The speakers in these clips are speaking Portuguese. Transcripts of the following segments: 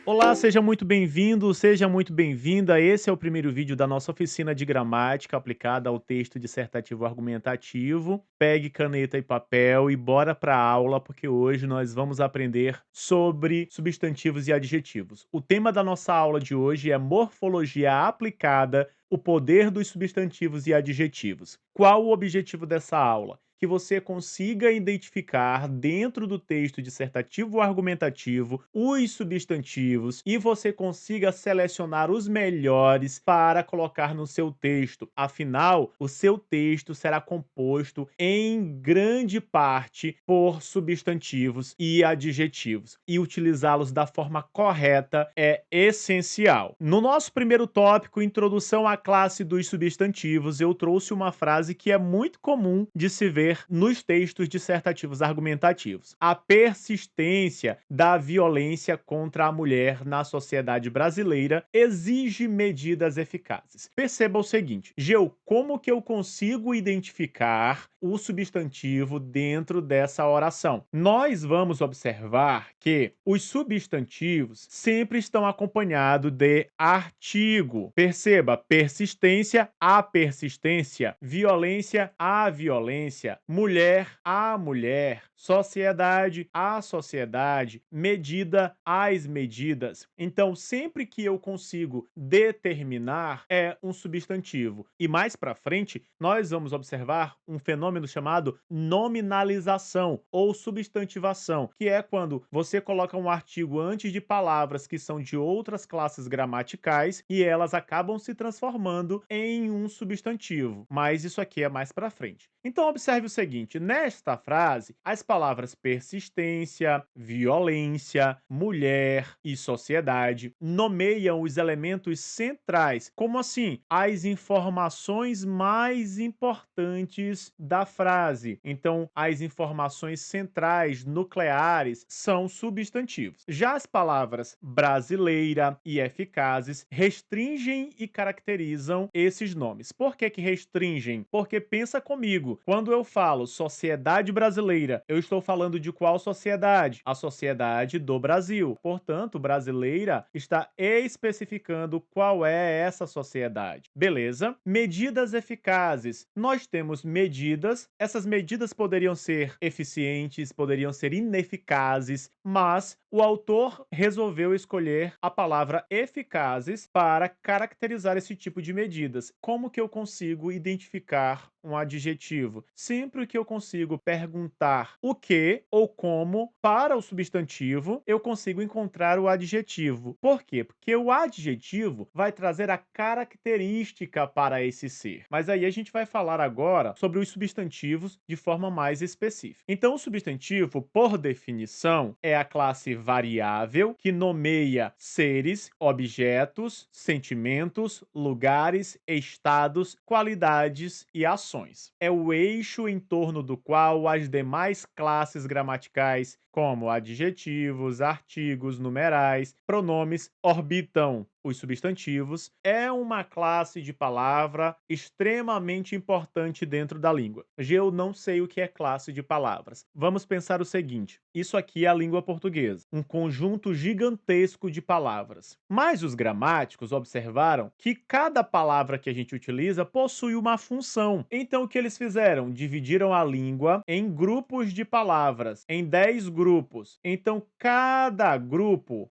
Olá, seja muito bem-vindo, seja muito bem-vinda. Esse é o primeiro vídeo da nossa oficina de gramática aplicada ao texto dissertativo argumentativo. Pegue caneta e papel e bora para a aula, porque hoje nós vamos aprender sobre substantivos e adjetivos. O tema da nossa aula de hoje é morfologia aplicada, o poder dos substantivos e adjetivos. Qual o objetivo dessa aula? Que você consiga identificar dentro do texto dissertativo ou argumentativo os substantivos e você consiga selecionar os melhores para colocar no seu texto. Afinal, o seu texto será composto em grande parte por substantivos e adjetivos, e utilizá-los da forma correta é essencial. No nosso primeiro tópico, introdução à classe dos substantivos, eu trouxe uma frase que é muito comum de se ver nos textos dissertativos argumentativos. A persistência da violência contra a mulher na sociedade brasileira exige medidas eficazes. Perceba o seguinte, Geu, como que eu consigo identificar o substantivo dentro dessa oração? Nós vamos observar que os substantivos sempre estão acompanhados de artigo. Perceba, persistência, a persistência, violência, a violência, mulher, a mulher, sociedade, a sociedade, medida, as medidas. Então, sempre que eu consigo determinar, é um substantivo. E mais para frente, nós vamos observar um fenômeno chamado nominalização ou substantivação, que é quando você coloca um artigo antes de palavras que são de outras classes gramaticais e elas acabam se transformando em um substantivo. Mas isso aqui é mais para frente. Então, observe o seguinte, nesta frase, as palavras persistência, violência, mulher e sociedade nomeiam os elementos centrais, como assim? As informações mais importantes da frase. Então, as informações centrais, nucleares, são substantivos. Já as palavras brasileira e eficazes restringem e caracterizam esses nomes. Por que que restringem? Porque pensa comigo, quando eu falo sociedade brasileira, eu estou falando de qual sociedade? A sociedade do Brasil. Portanto, brasileira está especificando qual é essa sociedade. Beleza? Medidas eficazes. Nós temos medidas, essas medidas poderiam ser eficientes, poderiam ser ineficazes, mas o autor resolveu escolher a palavra eficazes para caracterizar esse tipo de medidas. Como que eu consigo identificar um adjetivo? Sempre que eu consigo perguntar o que ou como para o substantivo, eu consigo encontrar o adjetivo. Por quê? Porque o adjetivo vai trazer a característica para esse ser. Mas aí a gente vai falar agora sobre os substantivos de forma mais específica. Então, o substantivo, por definição, é a classe variável que nomeia seres, objetos, sentimentos, lugares, estados, qualidades e ações. É o eixo em torno do qual as demais classes gramaticais, como adjetivos, artigos, numerais, pronomes, orbitam. Os substantivos é uma classe de palavra extremamente importante dentro da língua. Eu não sei o que é classe de palavras. Vamos pensar o seguinte, isso aqui é a língua portuguesa, um conjunto gigantesco de palavras. Mas os gramáticos observaram que cada palavra que a gente utiliza possui uma função. Então o que eles fizeram? Dividiram a língua em grupos de palavras, em 10 grupos. Então cada grupo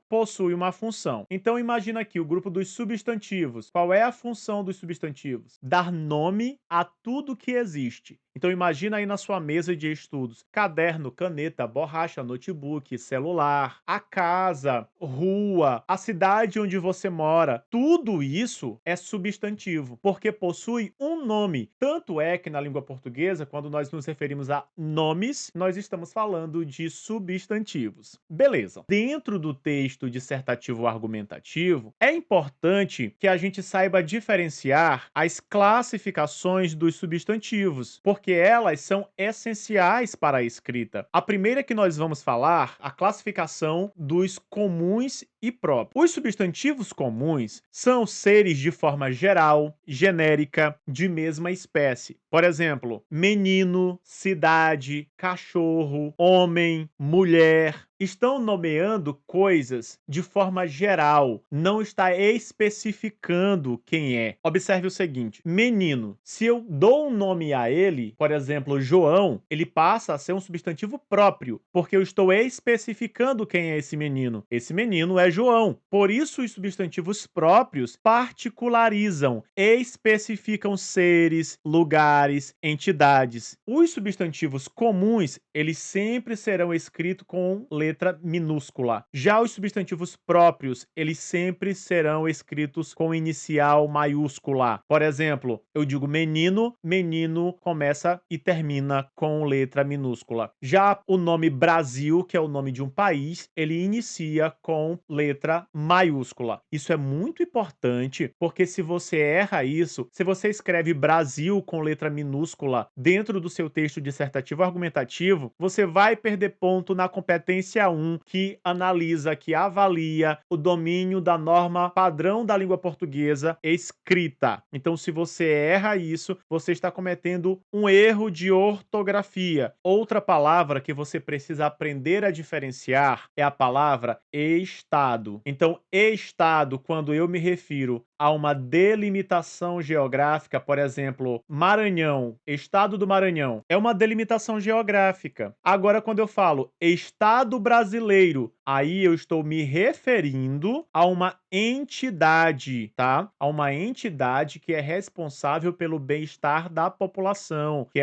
possui uma função. Então imagina aqui o grupo dos substantivos. Qual é a função dos substantivos? Dar nome a tudo que existe. Então imagina aí na sua mesa de estudos, caderno, caneta, borracha, notebook, celular, a casa, rua, a cidade onde você mora. Tudo isso é substantivo, porque possui um nome. Tanto é que na língua portuguesa, quando nós nos referimos a nomes, nós estamos falando de substantivos. Beleza. Dentro do texto dissertativo argumentativo, é importante que a gente saiba diferenciar as classificações dos substantivos, porque elas são essenciais para a escrita. A primeira que nós vamos falar, a classificação dos comuns e próprios. Os substantivos comuns são seres de forma geral, genérica, de mesma espécie. Por exemplo, menino, cidade, cachorro, homem, mulher. Estão nomeando coisas de forma geral, não está especificando quem é. Observe o seguinte: menino, se eu dou um nome a ele, por exemplo, João, ele passa a ser um substantivo próprio, porque eu estou especificando quem é esse menino. Esse menino é João. Por isso, os substantivos próprios particularizam, especificam seres, lugares, entidades. Os substantivos comuns, eles sempre serão escritos com letra minúscula. Já os substantivos próprios, eles sempre serão escritos com inicial maiúscula. Por exemplo, eu digo menino, menino começa e termina com letra minúscula. Já o nome Brasil, que é o nome de um país, ele inicia com letra maiúscula. Isso é muito importante, porque se você erra isso, se você escreve Brasil com letra minúscula dentro do seu texto dissertativo argumentativo, você vai perder ponto na competência 1, que analisa, que avalia o domínio da norma padrão da língua portuguesa escrita. Então, se você erra isso, você está cometendo um erro de ortografia. Outra palavra que você precisa aprender a diferenciar é a palavra estado. Então, estado, quando eu me refiro a uma delimitação geográfica, por exemplo, Maranhão, estado do Maranhão, é uma delimitação geográfica. Agora, quando eu falo estado brasileiro, aí eu estou me referindo a uma entidade, tá? A uma entidade que é responsável pelo bem-estar da população, que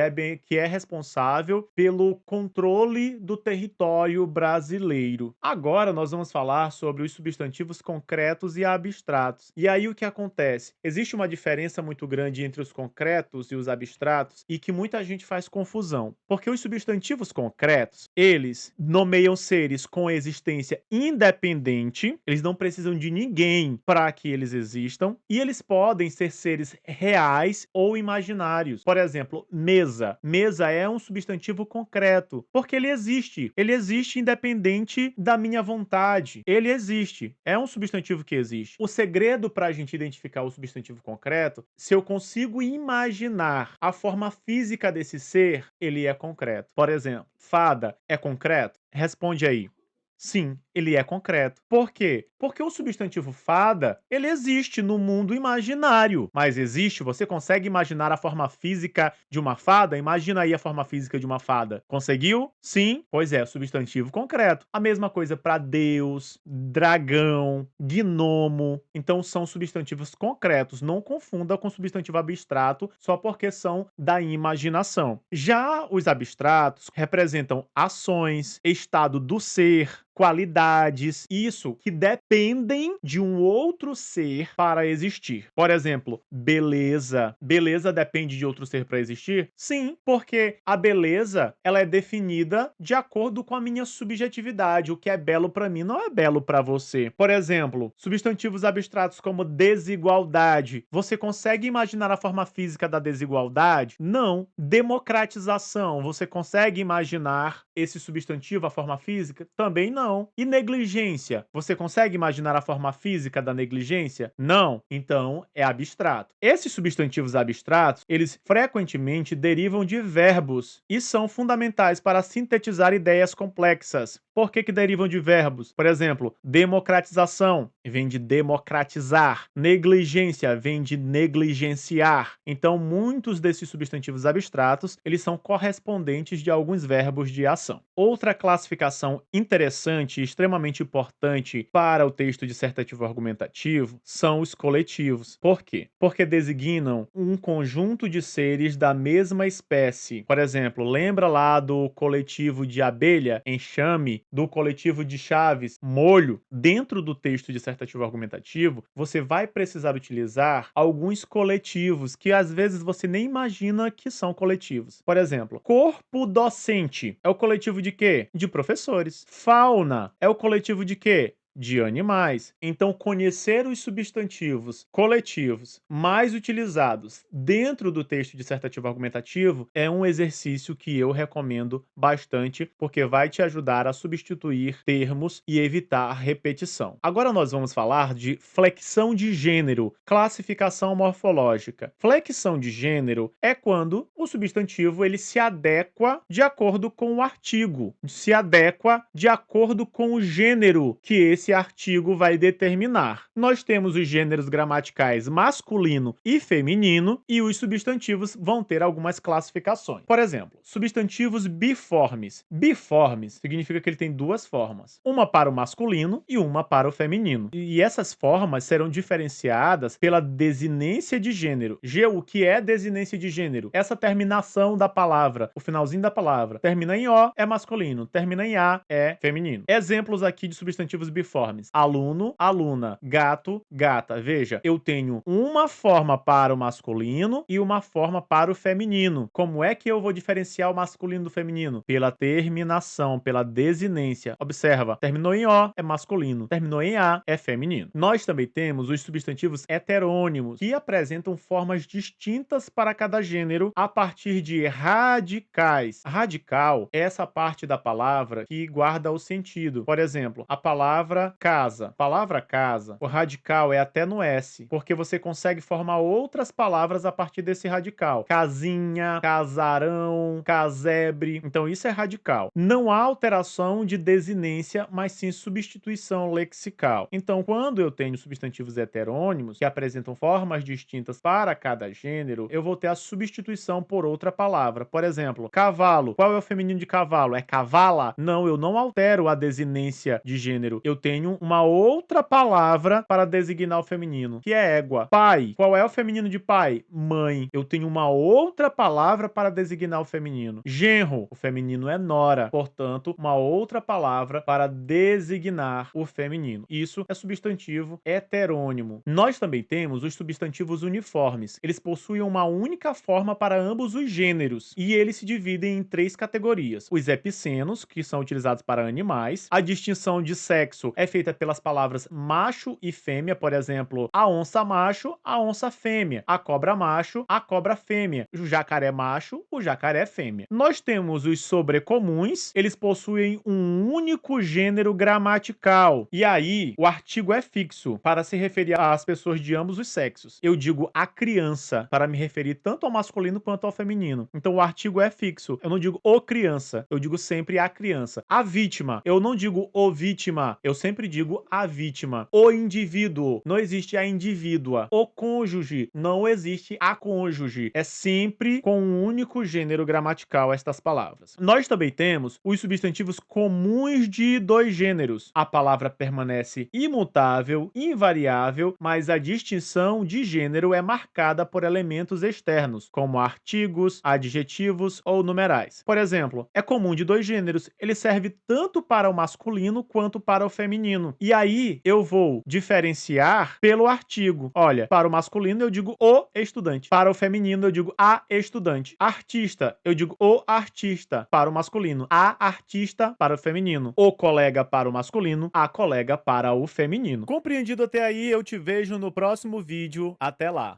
é responsável pelo controle do território brasileiro. Agora nós vamos falar sobre os substantivos concretos e abstratos. E aí o que acontece? Existe uma diferença muito grande entre os concretos e os abstratos e que muita gente faz confusão, porque os substantivos concretos, eles nomeiam seres com existência independente, eles não precisam de ninguém para que eles existam, e eles podem ser seres reais ou imaginários. Por exemplo, mesa. Mesa é um substantivo concreto, porque ele existe. Ele existe independente da minha vontade. Ele existe. É um substantivo que existe. O segredo para a gente identificar o substantivo concreto, se eu consigo imaginar a forma física desse ser, ele é concreto. Por exemplo, fada é concreto? Responde aí. Sim, ele é concreto. Por quê? Porque o substantivo fada, ele existe no mundo imaginário. Mas existe? Você consegue imaginar a forma física de uma fada? Imagina aí a forma física de uma fada. Conseguiu? Sim? Pois é, substantivo concreto. A mesma coisa para Deus, dragão, gnomo. Então são substantivos concretos. Não confunda com substantivo abstrato só porque são da imaginação. Já os abstratos representam ações, estado do ser, qualidades, isso que dependem de um outro ser para existir. Por exemplo, beleza. Beleza depende de outro ser para existir? Sim, porque a beleza, ela é definida de acordo com a minha subjetividade. O que é belo para mim não é belo para você. Por exemplo, substantivos abstratos como desigualdade. Você consegue imaginar a forma física da desigualdade? Não. Democratização. Você consegue imaginar esse substantivo, a forma física? Também não. E negligência? Você consegue imaginar a forma física da negligência? Não. Então, é abstrato. Esses substantivos abstratos, eles frequentemente derivam de verbos e são fundamentais para sintetizar ideias complexas. Por que derivam de verbos? Por exemplo, democratização vem de democratizar. Negligência vem de negligenciar. Então, muitos desses substantivos abstratos, eles são correspondentes de alguns verbos de ação. Outra classificação interessante e extremamente importante para o texto dissertativo argumentativo são os coletivos. Por quê? Porque designam um conjunto de seres da mesma espécie. Por exemplo, lembra lá do coletivo de abelha, enxame, do coletivo de chaves, molho? Dentro do texto dissertativo argumentativo, você vai precisar utilizar alguns coletivos que às vezes você nem imagina que são coletivos. Por exemplo, corpo docente é o coletivo de quê? De professores. Fauna é o coletivo de quê? de animais. Então, conhecer os substantivos coletivos mais utilizados dentro do texto dissertativo argumentativo é um exercício que eu recomendo bastante, porque vai te ajudar a substituir termos e evitar repetição. Agora nós vamos falar de flexão de gênero, classificação morfológica. Flexão de gênero é quando o substantivo ele se adequa de acordo com o artigo, se adequa de acordo com o gênero que esse artigo vai determinar. Nós temos os gêneros gramaticais masculino e feminino e os substantivos vão ter algumas classificações. Por exemplo, substantivos biformes. Biformes significa que ele tem duas formas, uma para o masculino e uma para o feminino. E essas formas serão diferenciadas pela desinência de gênero. O que é desinência de gênero? Essa terminação da palavra, o finalzinho da palavra, termina em O é masculino, termina em A é feminino. Exemplos aqui de substantivos biformes: aluno, aluna, gato, gata. Veja, eu tenho uma forma para o masculino e uma forma para o feminino. Como é que eu vou diferenciar o masculino do feminino? Pela terminação, pela desinência. Observa, terminou em O é masculino, terminou em A é feminino. Nós também temos os substantivos heterônimos, que apresentam formas distintas para cada gênero a partir de radicais. Radical é essa parte da palavra que guarda o sentido. Por exemplo, a palavra casa. Palavra casa, o radical é até no S, porque você consegue formar outras palavras a partir desse radical. Casinha, casarão, casebre. Então isso é radical. Não há alteração de desinência, mas sim substituição lexical. Então, quando eu tenho substantivos heterônimos que apresentam formas distintas para cada gênero, eu vou ter a substituição por outra palavra. Por exemplo, cavalo. Qual é o feminino de cavalo? É cavala? Não, eu não altero a desinência de gênero. Eu tenho uma outra palavra para designar o feminino, que é égua. Pai. Qual é o feminino de pai? Mãe. Eu tenho uma outra palavra para designar o feminino. Genro. O feminino é nora. Portanto, uma outra palavra para designar o feminino. Isso é substantivo heterônimo. Nós também temos os substantivos uniformes. Eles possuem uma única forma para ambos os gêneros e eles se dividem em três categorias: os epicenos, que são utilizados para animais. A distinção de sexo é feita pelas palavras macho e fêmea, por exemplo, a onça macho, a onça fêmea, a cobra macho, a cobra fêmea, o jacaré macho, o jacaré fêmea. Nós temos os sobrecomuns, eles possuem um único gênero gramatical. E aí, o artigo é fixo para se referir às pessoas de ambos os sexos. Eu digo a criança para me referir tanto ao masculino quanto ao feminino. Então o artigo é fixo. Eu não digo o criança, eu digo sempre a criança. A vítima, eu não digo o vítima, eu sempre digo a vítima. O indivíduo, não existe a indivídua. O cônjuge, não existe a cônjuge. É sempre com um único gênero gramatical estas palavras. Nós também temos os substantivos comuns de dois gêneros. A palavra permanece imutável, invariável, mas a distinção de gênero é marcada por elementos externos, como artigos, adjetivos ou numerais. Por exemplo, é comum de dois gêneros, ele serve tanto para o masculino quanto para o feminino. E aí eu vou diferenciar pelo artigo. Olha, para o masculino eu digo o estudante, para o feminino eu digo a estudante. Artista, eu digo o artista para o masculino, a artista para o feminino. O colega para o masculino, a colega para o feminino. Compreendido até aí? Eu te vejo no próximo vídeo. Até lá!